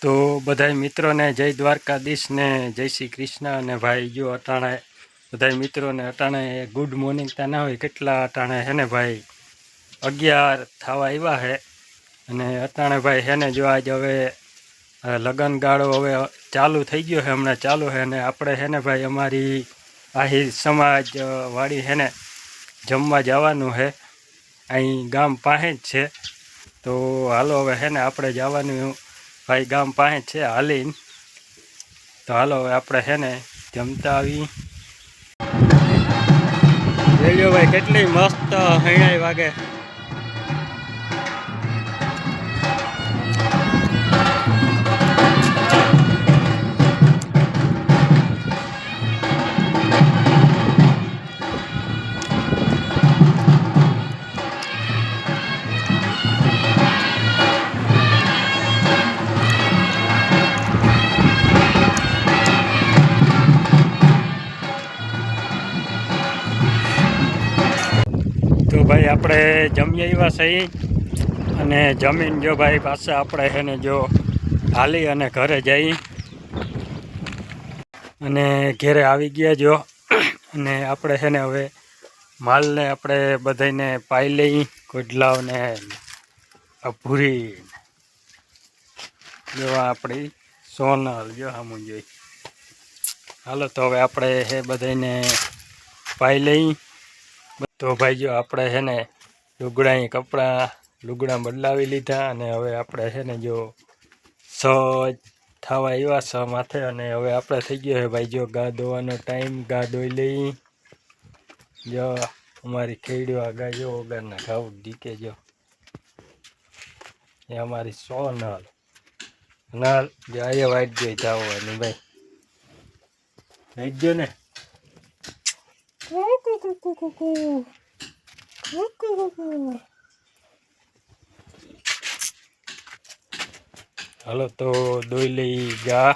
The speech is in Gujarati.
તો બધાય મિત્રોને જય દ્વારકાધીશ ને જય શ્રી કૃષ્ણ। અને ભાઈ જો અટાણે બધાય મિત્રોને અટાણે ગુડ મોર્નિંગ તા ના હોય કેટલા અટાણે હે ને ભાઈ 11 થવા આવ્યા હે। અને અટાણે ભાઈ હે ને જો આજ હવે લગન ગાળો હવે ચાલુ થઈ ગયો હે, હમણાં ચાલુ હે। અને આપણે હે ને ભાઈ અમારી આહિર સમાજ વાળી હે ને જમવા જવાનું હે, અહીં ગામ પાસે જ છે। તો હાલો હવે હે ને આપણે જવાનું ભાઈ ગામ પાસે છે હાલીને। તો હાલો હવે આપણે હે ને જમતા આવી। રેડિયો ભાઈ કેટલી મસ્ત હૈણાઈ વાગે। તો ભાઈ આપણે જમી આવ્યા સહી, અને જમીન જો ભાઈ પાછા આપણે હે ને જો હાલી અને ઘરે જઈ અને ઘેરે આવી ગયા જો। અને આપણે છે ને હવે માલને આપણે બધાને પાઈ લઈ, કોડલાઓને ભૂરી જો આપણી સોનલ જો સામું જોઈ। હાલો તો હવે આપણે હે બધાને પાઈ લઈ। તો ભાઈ જો આપણે છે ને લુગડા બદલાવી લીધા, અને હવે આપણે છે ને જો સજ થવા આવ્યા છ માથે। અને હવે આપણે થઈ ગયો છે ભાઈ જો ગા ધોવાનો ટાઈમ, ગા ધોઈ લઈ। જો અમારી ખેડ્યો આ ગાય જો વગરના ઘાવ દીકે જો એ અમારી સોનલ નલ જો આ વાઈટ જોઈ જવાની ભાઈ વાઈટ જો ને। હાલો તો દોઈ લઈ ગા।